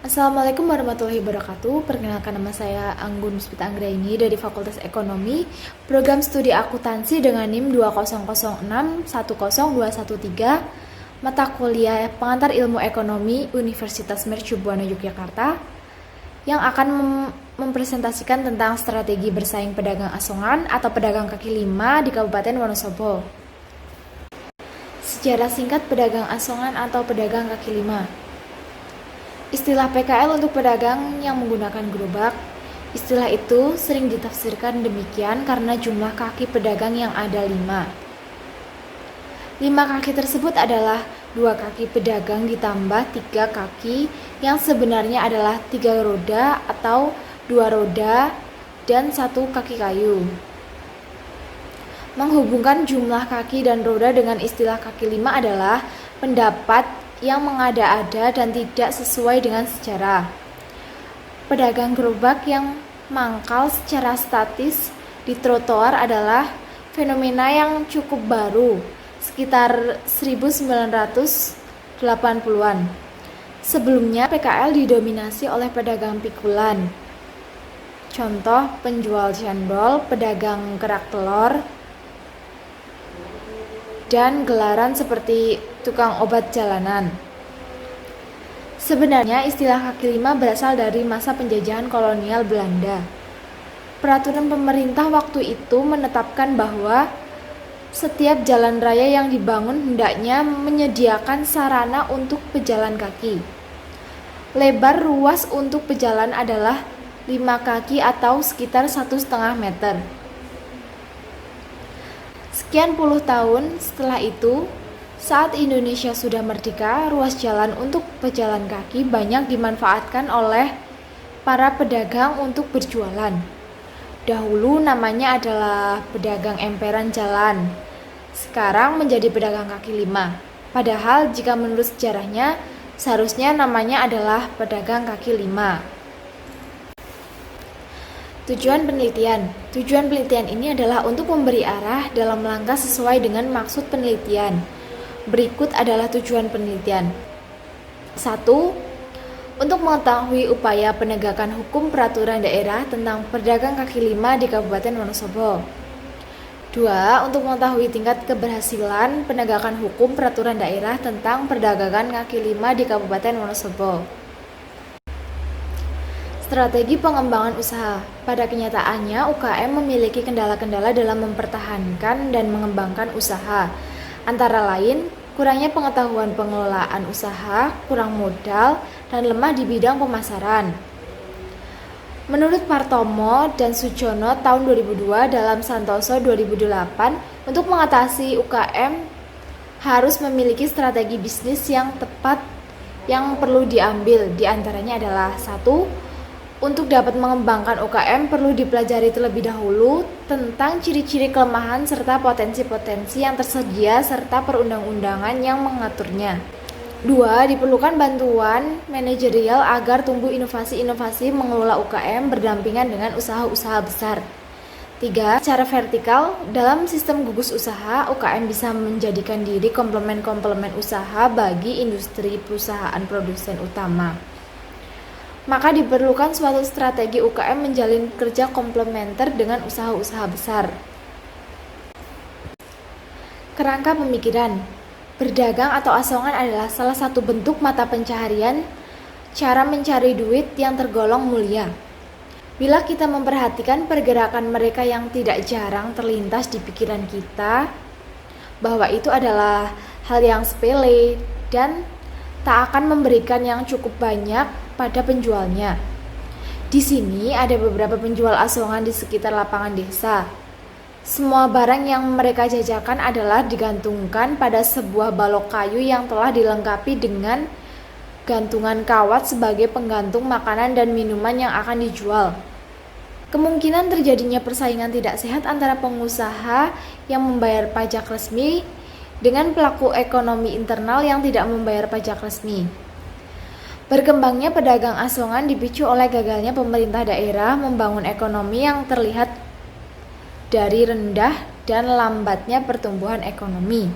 Assalamualaikum warahmatullahi wabarakatuh. Perkenalkan, nama saya Anggun Puspita Anggraini dari Fakultas Ekonomi, Program Studi Akuntansi dengan NIM 2006-10213, mata kuliah Pengantar Ilmu Ekonomi Universitas Mercubuana Yogyakarta, yang akan mempresentasikan tentang strategi bersaing pedagang asongan atau pedagang kaki lima di Kabupaten Wonosobo. Sejarah singkat pedagang asongan atau pedagang kaki lima. Istilah PKL untuk pedagang yang menggunakan gerobak. Istilah itu sering ditafsirkan demikian karena jumlah kaki pedagang yang ada 5. 5 kaki tersebut adalah 2 kaki pedagang ditambah 3 kaki yang sebenarnya adalah 3 roda atau 2 roda dan 1 kaki kayu. Menghubungkan jumlah kaki dan roda dengan istilah kaki 5 adalah pendapat yang mengada-ada dan tidak sesuai dengan sejarah. Pedagang gerobak yang mangkal secara statis di trotoar adalah fenomena yang cukup baru, sekitar 1980-an. Sebelumnya PKL didominasi oleh pedagang pikulan. Contoh penjual cendol, pedagang kerak telur, dan gelaran seperti tukang obat jalanan. Sebenarnya istilah kaki lima berasal dari masa penjajahan kolonial Belanda. Peraturan pemerintah waktu itu menetapkan bahwa setiap jalan raya yang dibangun hendaknya menyediakan sarana untuk pejalan kaki. Lebar ruas untuk pejalan adalah 5 kaki atau sekitar 1,5 meter. Sekian puluh tahun setelah itu, saat Indonesia sudah merdeka, ruas jalan untuk pejalan kaki banyak dimanfaatkan oleh para pedagang untuk berjualan. Dahulu namanya adalah pedagang emperan jalan, sekarang menjadi pedagang kaki lima. Padahal jika menurut sejarahnya, seharusnya namanya adalah pedagang kaki lima. Tujuan penelitian. Tujuan penelitian ini adalah untuk memberi arah dalam langkah sesuai dengan maksud penelitian. Berikut adalah tujuan penelitian. 1. Untuk mengetahui upaya penegakan hukum peraturan daerah tentang pedagang kaki lima di Kabupaten Wonosobo. 2. Untuk mengetahui tingkat keberhasilan penegakan hukum peraturan daerah tentang perdagangan kaki lima di Kabupaten Wonosobo. Strategi pengembangan usaha. Pada kenyataannya, UKM memiliki kendala-kendala dalam mempertahankan dan mengembangkan usaha. Antara lain, kurangnya pengetahuan pengelolaan usaha, kurang modal, dan lemah di bidang pemasaran. Menurut Partomo dan Sujono tahun 2002 dalam Santoso 2008, untuk mengatasi UKM harus memiliki strategi bisnis yang tepat yang perlu diambil. Di antaranya adalah 1. Untuk dapat mengembangkan UKM perlu dipelajari terlebih dahulu tentang ciri-ciri kelemahan serta potensi-potensi yang tersedia serta perundang-undangan yang mengaturnya. 2. Diperlukan bantuan manajerial agar tumbuh inovasi-inovasi mengelola UKM berdampingan dengan usaha-usaha besar. 3. Secara vertikal, dalam sistem gugus usaha, UKM bisa menjadikan diri komplemen-komplemen usaha bagi industri perusahaan produsen utama. Maka diperlukan suatu strategi UKM menjalin kerja komplementer dengan usaha-usaha besar. Kerangka pemikiran. Berdagang atau asongan adalah salah satu bentuk mata pencaharian, cara mencari duit yang tergolong mulia. Bila kita memperhatikan pergerakan mereka yang tidak jarang terlintas di pikiran kita, bahwa itu adalah hal yang sepele dan tak akan memberikan yang cukup banyak pada penjualnya. Di sini ada beberapa penjual asongan di sekitar lapangan desa. Semua barang yang mereka jajakan adalah digantungkan pada sebuah balok kayu yang telah dilengkapi dengan gantungan kawat sebagai penggantung makanan dan minuman yang akan dijual. Kemungkinan terjadinya persaingan tidak sehat antara pengusaha yang membayar pajak resmi dengan pelaku ekonomi internal yang tidak membayar pajak resmi. Berkembangnya pedagang asongan dipicu oleh gagalnya pemerintah daerah membangun ekonomi yang terlihat dari rendah dan lambatnya pertumbuhan ekonomi.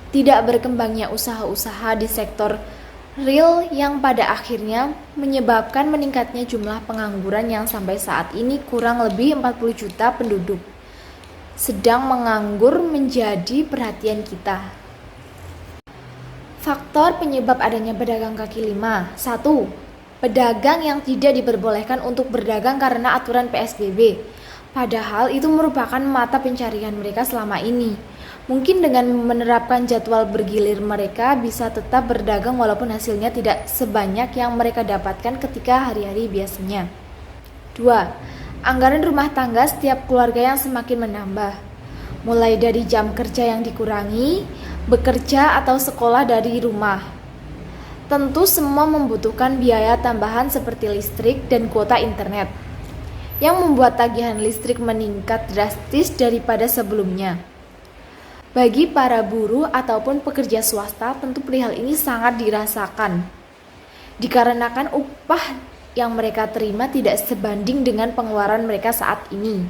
Tidak berkembangnya usaha-usaha di sektor Real yang pada akhirnya menyebabkan meningkatnya jumlah pengangguran yang sampai saat ini kurang lebih 40 juta penduduk sedang menganggur menjadi perhatian kita. Faktor penyebab adanya pedagang kaki lima. 1. Pedagang yang tidak diperbolehkan untuk berdagang karena aturan PSBB. Padahal itu merupakan mata pencarian mereka selama ini. Mungkin dengan menerapkan jadwal bergilir mereka bisa tetap berdagang walaupun hasilnya tidak sebanyak yang mereka dapatkan ketika hari-hari biasanya. 2. Anggaran rumah tangga setiap keluarga yang semakin menambah. Mulai dari jam kerja yang dikurangi, bekerja atau sekolah dari rumah. Tentu semua membutuhkan biaya tambahan seperti listrik dan kuota internet, yang membuat tagihan listrik meningkat drastis daripada sebelumnya. Bagi para buruh ataupun pekerja swasta, tentu perihal ini sangat dirasakan, dikarenakan upah yang mereka terima tidak sebanding dengan pengeluaran mereka saat ini.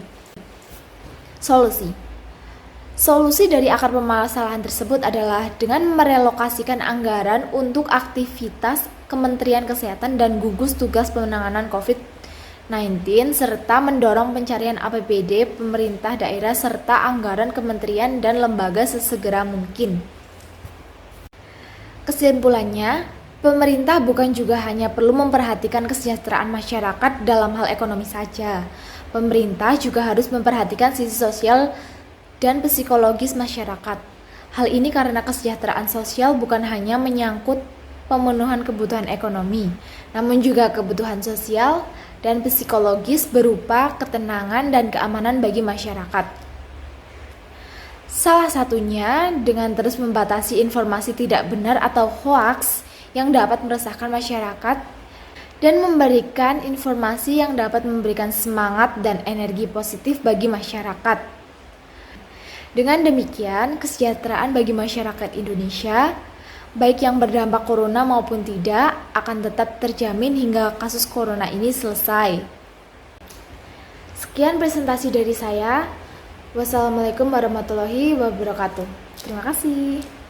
Solusi dari akar permasalahan tersebut adalah dengan merelokasikan anggaran untuk aktivitas Kementerian Kesehatan dan gugus tugas penanganan COVID-19 serta mendorong pencarian APBD pemerintah daerah serta anggaran kementerian dan lembaga sesegera mungkin. Kesimpulannya, pemerintah bukan juga hanya perlu memperhatikan kesejahteraan masyarakat dalam hal ekonomi saja. Pemerintah juga harus memperhatikan sisi sosial dan psikologis masyarakat. Hal ini karena kesejahteraan sosial bukan hanya menyangkut pemenuhan kebutuhan ekonomi, namun juga kebutuhan sosial dan psikologis berupa ketenangan dan keamanan bagi masyarakat. Salah satunya dengan terus membatasi informasi tidak benar atau hoaks yang dapat meresahkan masyarakat dan memberikan informasi yang dapat memberikan semangat dan energi positif bagi masyarakat. Dengan demikian, kesejahteraan bagi masyarakat Indonesia, baik yang berdampak corona maupun tidak, akan tetap terjamin hingga kasus corona ini selesai. Sekian presentasi dari saya. Wassalamualaikum warahmatullahi wabarakatuh. Terima kasih.